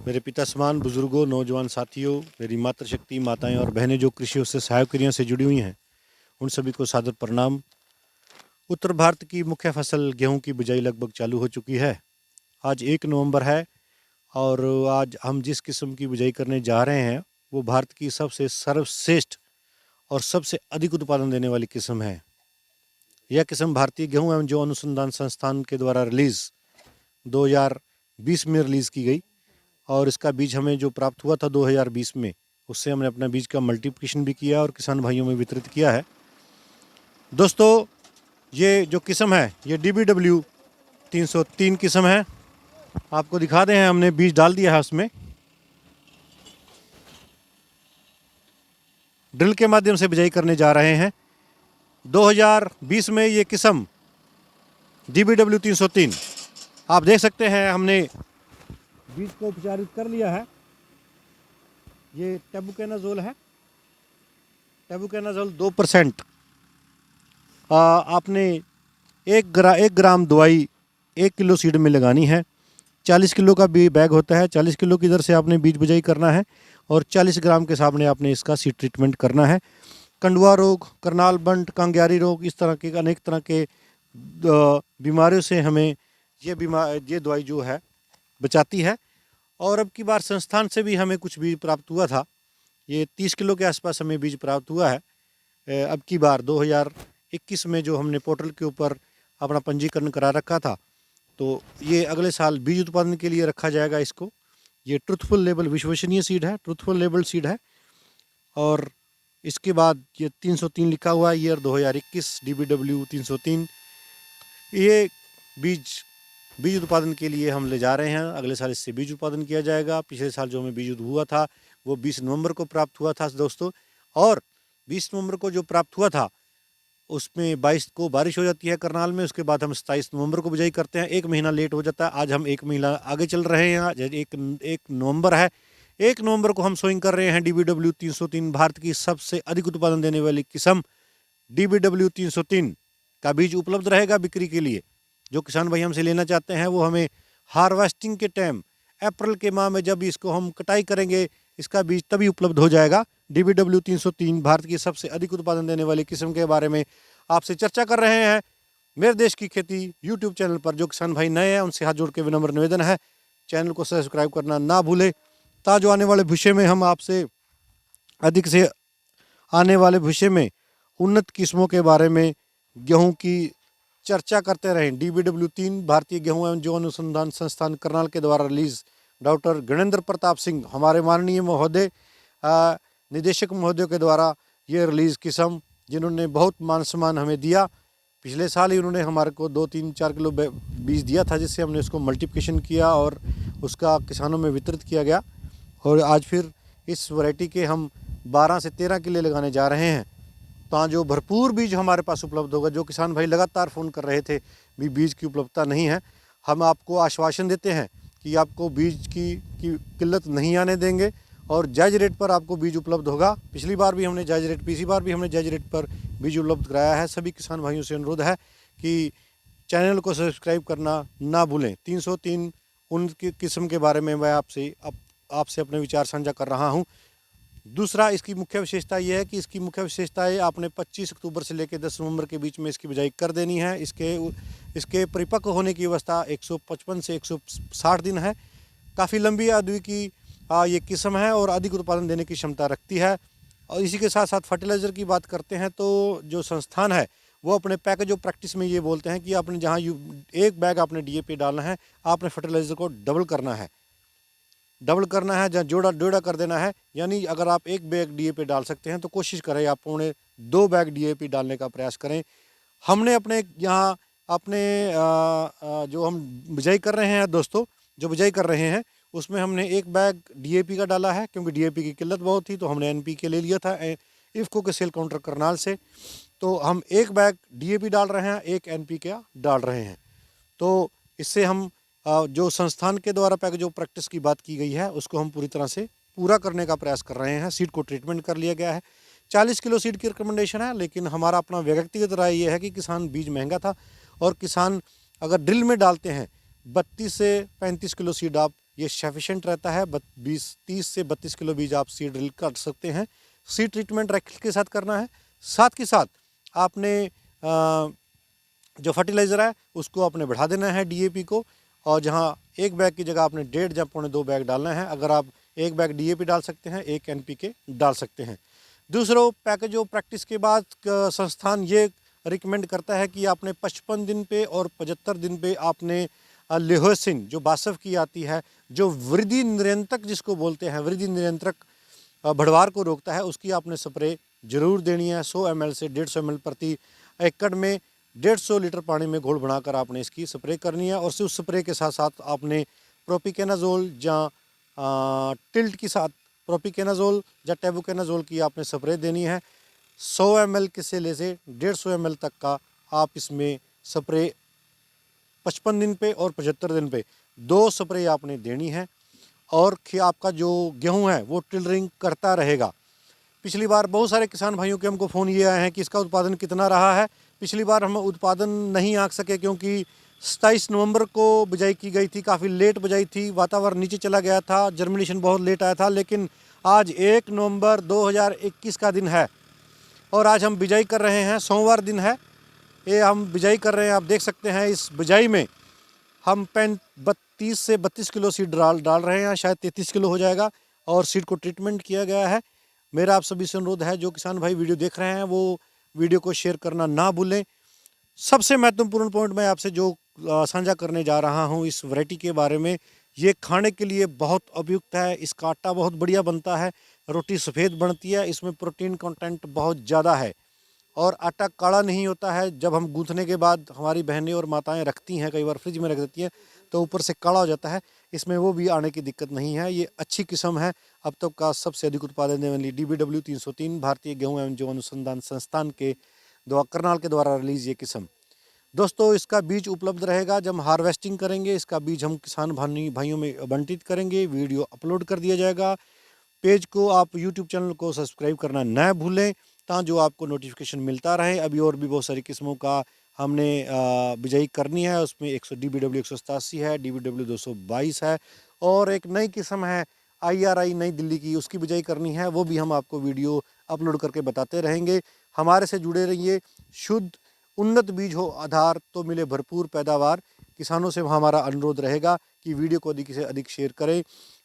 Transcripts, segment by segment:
मेरे पिता समान बुजुर्गों, नौजवान साथियों, मेरी मातृशक्ति माताएं और बहनें जो कृषि से सहायक क्रिया से जुड़ी हुई हैं, उन सभी को सादर प्रणाम। उत्तर भारत की मुख्य फसल गेहूं की बुआई लगभग चालू हो चुकी है। आज 1 नवंबर है और आज हम जिस किस्म की बुआई करने जा रहे हैं वो भारत की सबसे सर्वश्रेष्ठ और सबसे अधिक उत्पादन देने वाली किस्म है। यह किस्म भारतीय गेहूं एवं जौ अनुसंधान संस्थान के द्वारा 2020 में रिलीज़ की गई और इसका बीज हमें जो प्राप्त हुआ था 2020 में, उससे हमने अपना बीज का मल्टीप्लिकेशन भी किया और किसान भाइयों में वितरित किया है। दोस्तों, ये जो किस्म है ये DBW 303 किस्म है। आपको दिखा दें, हमने बीज डाल दिया है उसमें। ड्रिल के माध्यम से बिजाई करने जा रहे हैं। 2020 में ये किस्म DBW 303 आप देख सकते हैं, हमने बीज को उपचारित कर लिया है। ये टेबुकेनाजोल है, टेबुकेनाजोल 2%। आपने 1 ग्राम दवाई 1 किलो सीड में लगानी है। 40 किलो का बैग होता है, 40 किलो की दर से आपने बीज बुआई करना है और 40 ग्राम के हिसाब ने आपने इसका सीड ट्रीटमेंट करना है। कंडुआ रोग, करनाल बंट, कांग्यारी रोग, इस तरह के अनेक तरह के बीमारियों से हमें ये दवाई जो है बचाती है। और अब की बार संस्थान से भी हमें कुछ बीज प्राप्त हुआ था। ये 30 किलो के आसपास हमें बीज प्राप्त हुआ है। अब की बार 2021 में जो हमने पोर्टल के ऊपर अपना पंजीकरण करा रखा था, तो ये अगले साल बीज उत्पादन के लिए रखा जाएगा इसको। ये ट्रुथफुल लेबल विश्वसनीय सीड है, ट्रुथफुल लेबल सीड है। और इसके बाद ये 303 लिखा हुआ है, ईयर 2021 DBW 303। ये बीज उत्पादन के लिए हम ले जा रहे हैं। अगले साल इससे बीज उत्पादन किया जाएगा। पिछले साल जो हमें बीज हुआ था वो 20 नवंबर को प्राप्त हुआ था दोस्तों, और 20 नवंबर को जो प्राप्त हुआ था उसमें 22 को बारिश हो जाती है करनाल में। उसके बाद हम 27 नवंबर को बिजाई करते हैं, 1 महीना लेट हो जाता है। आज हम 1 महीना आगे चल रहे हैं। आज 1 नवंबर है। 1 नवंबर को हम सोइंग कर रहे हैं DBW 303, भारत की सबसे अधिक उत्पादन देने वाली किस्म DBW 303 का बीज उपलब्ध रहेगा बिक्री के लिए। जो किसान भाई हमसे लेना चाहते हैं वो हमें हार्वेस्टिंग के टाइम, अप्रैल के माह में जब इसको हम कटाई करेंगे, इसका बीज तभी उपलब्ध हो जाएगा। DBW 303 भारत की सबसे अधिक उत्पादन देने वाली किस्म के बारे में आपसे चर्चा कर रहे हैं मेरे देश की खेती यूट्यूब चैनल पर। जो किसान भाई नए हैं उनसे हाथ जोड़ के विनम्र निवेदन है, चैनल को सब्सक्राइब करना ना भूले, ताकि आने वाले भविष्य में हम आपसे अधिक से आने वाले भविष्य में उन्नत किस्मों के बारे में गेहूं की चर्चा करते रहें। DBW 3 भारतीय गेहूं एवं जौ अनुसंधान संस्थान करनाल के द्वारा रिलीज डॉक्टर गणेंद्र प्रताप सिंह हमारे माननीय महोदय निदेशक महोदय के द्वारा ये रिलीज किस्म, जिन्होंने बहुत मान सम्मान हमें दिया। पिछले साल ही उन्होंने हमारे को 2-3-4 किलो बीज दिया था, जिससे हमने उसको मल्टीप्लिकेशन किया और उसका किसानों में वितरित किया गया। और आज फिर इस वैरायटी के हम 12 से 13 किले लगाने जा रहे हैं। तो जो भरपूर बीज हमारे पास उपलब्ध होगा। जो किसान भाई लगातार फ़ोन कर रहे थे भी बीज की उपलब्धता नहीं है, हम आपको आश्वासन देते हैं कि आपको बीज की किल्लत नहीं आने देंगे और जायज़ रेट पर आपको बीज उपलब्ध होगा। पिछली बार भी हमने जायज़ रेट, पिछली बार भी हमने जायज़ रेट पर बीज उपलब्ध कराया है। सभी किसान भाइयों से अनुरोध है कि चैनल को सब्सक्राइब करना ना भूलें। 303 उनकी किस्म के बारे में मैं आपसे अपने विचार साझा कर रहा हूँ। दूसरा, इसकी मुख्य विशेषता ये है कि इसकी मुख्य विशेषता है आपने 25 अक्टूबर से लेकर 10 नवंबर के बीच में इसकी बिजाई कर देनी है। इसके परिपक्व होने की अवस्था 155 से 160 दिन है। काफ़ी लंबी अवधि की ये किस्म है और अधिक उत्पादन देने की क्षमता रखती है। और इसी के साथ साथ फर्टिलाइज़र की बात करते हैं तो जो संस्थान है वो अपने पैकेज ऑफ प्रैक्टिस में ये बोलते हैं कि आपने जहाँ 1 बैग आपने DAP डालना है, आपने फर्टिलाइज़र को डबल करना है, जहाँ जोड़ा कर देना है। यानी अगर आप 1 बैग DAP डाल सकते हैं तो कोशिश करें आप पौने 2 बैग DAP डालने का प्रयास करें। हमने अपने यहाँ जो हम बिजाई कर रहे हैं दोस्तों, जो बिजाई कर रहे हैं उसमें हमने 1 बैग DAP का डाला है, क्योंकि DAP की किल्लत बहुत थी तो हमने NPK ले लिया था इफ़को के सेल काउंटर करनाल से। तो हम 1 बैग DAP डाल रहे हैं, 1 NPK डाल रहे हैं। तो इससे हम जो संस्थान के द्वारा पैकेज ऑफ प्रैक्टिस की बात की गई है उसको हम पूरी तरह से पूरा करने का प्रयास कर रहे हैं। सीड को ट्रीटमेंट कर लिया गया है। 40 किलो सीड की रिकमेंडेशन है, लेकिन हमारा अपना व्यक्तिगत राय ये है कि किसान बीज महंगा था और किसान अगर ड्रिल में डालते हैं 32 से 35 किलो सीड आप ये सफिशेंट रहता है। 30 से 32 किलो बीज आप सीड ड्रिल कर सकते हैं। सीड ट्रीटमेंट रैकेट के साथ करना है। साथ के साथ आपने जो फर्टिलाइज़र है उसको आपने बढ़ा देना है, डीएपी को। और जहाँ एक बैग की जगह आपने 1.5 या 1.25 बैग डालना है। अगर आप एक बैग डीएपी डाल सकते हैं, एक एनपीके डाल सकते हैं। दूसरा पैकेज जो प्रैक्टिस के बाद संस्थान ये रिकमेंड करता है कि आपने 55 दिन पे और 75 दिन पे आपने लेहोसिन जो बासव की आती है, जो वृद्धि नियंत्रक जिसको बोलते हैं, वृद्धि नियंत्रक बढ़वार को रोकता है, उसकी आपने स्प्रे जरूर देनी है। 100 ml से 150 ml प्रति एकड़ में 150 लीटर पानी में घोल बनाकर आपने इसकी स्प्रे करनी है। और उस स्प्रे के साथ साथ आपने प्रोपिकेनाजोल या टिल्ट के साथ प्रोपिकेनाजोल या टेबुकेनाजोल की आपने स्प्रे देनी है। 100 ml के से ले से 150 ml तक का आप इसमें स्प्रे 55 दिन पे और 75 दिन पे 2 स्प्रे आपने देनी है। और आपका जो गेहूं है वो टिलरिंग करता रहेगा। पिछली बार बहुत सारे किसान भाइयों के हमको फ़ोन ये आए हैं कि इसका उत्पादन कितना रहा है। पिछली बार हम उत्पादन नहीं आंक सके क्योंकि 27 नवंबर को बिजाई की गई थी, काफ़ी लेट बिजाई थी, वातावरण नीचे चला गया था, जर्मिनेशन बहुत लेट आया था। लेकिन आज 1 नवंबर 2021 का दिन है और आज हम बिजाई कर रहे हैं, सोमवार दिन है, ये हम बिजाई कर रहे हैं। आप देख सकते हैं इस बिजाई में हम 30 से 32 किलो सीड डाल रहे हैं, शायद 33 किलो हो जाएगा। और सीड को ट्रीटमेंट किया गया है। मेरा आप सभी से अनुरोध है, जो किसान भाई वीडियो देख रहे हैं वो वीडियो को शेयर करना ना भूलें। सबसे महत्वपूर्ण पॉइंट मैं आपसे जो साझा करने जा रहा हूं इस वैरायटी के बारे में, ये खाने के लिए बहुत उपयुक्त है। इसका आटा बहुत बढ़िया बनता है, रोटी सफ़ेद बनती है, इसमें प्रोटीन कंटेंट बहुत ज़्यादा है और आटा काला नहीं होता है। जब हम गूंथने के बाद हमारी बहनें और माताएं रखती हैं, कई बार फ्रिज में रख देती हैं तो ऊपर से काला हो जाता है, इसमें वो भी आने की दिक्कत नहीं है। ये अच्छी किस्म है। अब तक का सबसे अधिक उत्पादन देने वाली DBW 303 भारतीय गेहूं एवं जौ अनुसंधान संस्थान के करनाल के द्वारा रिलीज ये किस्म। दोस्तों, इसका बीज उपलब्ध रहेगा। जब हार्वेस्टिंग करेंगे इसका बीज हम किसान भाइयों में बंटित करेंगे, वीडियो अपलोड कर दिया जाएगा। पेज को आप यूट्यूब चैनल को सब्सक्राइब करना न भूलें जो आपको नोटिफिकेशन मिलता रहे। अभी और भी बहुत सारी किस्मों का हमने बिजाई करनी है। उसमें DBW 187 है, DBW 222 है और एक नई किस्म है IRI नई दिल्ली की, उसकी बिजाई करनी है। वो भी हम आपको वीडियो अपलोड करके बताते रहेंगे। हमारे से जुड़े रहिए। शुद्ध उन्नत बीज हो आधार तो मिले भरपूर पैदावार। किसानों से हमारा अनुरोध रहेगा कि वीडियो को अधिक से अधिक शेयर करें।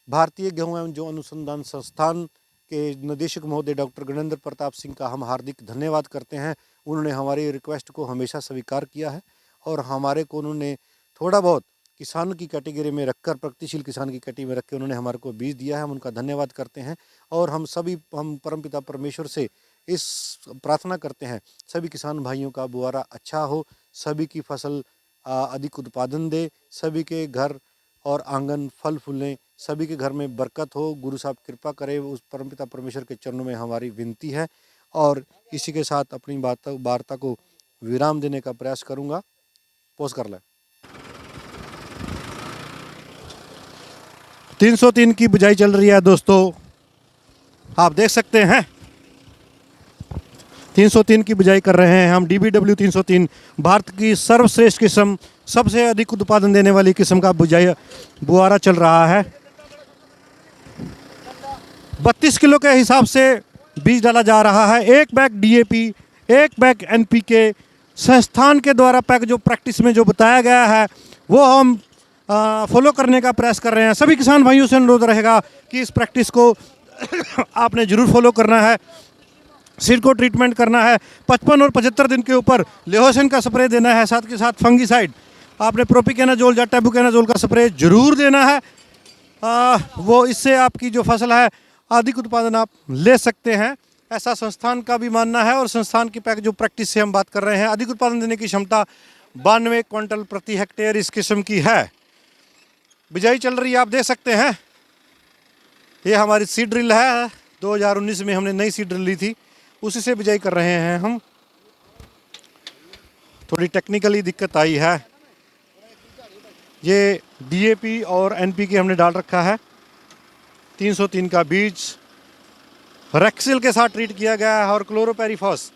भारतीय गेहूं एवं जौ अनुसंधान संस्थान के निदेशक महोदय डॉक्टर गणेंद्र प्रताप सिंह का हम हार्दिक धन्यवाद करते हैं। उन्होंने हमारी रिक्वेस्ट को हमेशा स्वीकार किया है और हमारे को उन्होंने थोड़ा बहुत किसान की कैटेगरी में रखकर, प्रगतिशील किसान की कैटेगरी में रख के उन्होंने हमारे को बीज दिया है। हम उनका धन्यवाद करते हैं और हम परमपिता परमेश्वर से इस प्रार्थना करते हैं सभी किसान भाइयों का बुआरा अच्छा हो, सभी की फसल अधिक उत्पादन दे, सभी के घर और आंगन फल फूलें, सभी के घर में बरकत हो। गुरु साहब कृपा करे, उस परमपिता परमेश्वर के चरणों में हमारी विनती है। और इसी के साथ अपनी वार्ता को विराम देने का प्रयास करूंगा। पोज कर लें। 303 की बिजाई चल रही है दोस्तों, आप देख सकते हैं 303 की बिजाई कर रहे हैं हम। DBW 303 भारत की सर्वश्रेष्ठ किस्म, सबसे अधिक उत्पादन देने वाली किस्म का बुआरा चल रहा है। 32 किलो के हिसाब से बीज डाला जा रहा है। एक बैग DAP, एक बैग NPK संस्थान के द्वारा जो प्रैक्टिस में जो बताया गया है वो हम फॉलो करने का प्रयास कर रहे हैं। सभी किसान भाइयों से अनुरोध रहेगा कि इस प्रैक्टिस को आपने जरूर फॉलो करना है। सीड को ट्रीटमेंट करना है। 55 और 75 दिन के ऊपर लेहोसिन का स्प्रे देना है। साथ के साथ फंगीसाइड आपने प्रोपिकेनाजोल या टेबुकेनाजोल का स्प्रे जरूर देना है। वो इससे आपकी जो फसल है अधिक उत्पादन आप ले सकते हैं, ऐसा संस्थान का भी मानना है। और संस्थान की जो प्रैक्टिस से हम बात कर रहे हैं, अधिक उत्पादन देने की क्षमता 92 क्विंटल प्रति हेक्टेयर इस किस्म की है। बिजाई चल रही है, आप देख सकते हैं। ये हमारी सीड ड्रिल है, 2019 में हमने नई सीड ड्रिल ली थी, उसी से बिजाई कर रहे हैं हम। थोड़ी टेक्निकली दिक्कत आई है। ये DAP और NPK हमने डाल रखा है। 303 का बीज रेक्सिल के साथ ट्रीट किया गया है और क्लोरोपेरिफॉस,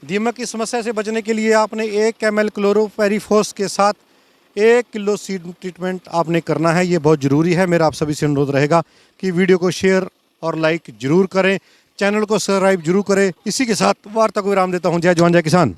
दीमक की समस्या से बचने के लिए आपने 1 ml क्लोरोपेरिफॉस के साथ 1 किलो सीड ट्रीटमेंट आपने करना है, ये बहुत ज़रूरी है। मेरा आप सभी से अनुरोध रहेगा कि वीडियो को शेयर और लाइक जरूर करें, चैनल को सब्सक्राइब जरूर करें। इसी के साथ वार्ता को विराम देता हूँ। जय जवान जय किसान।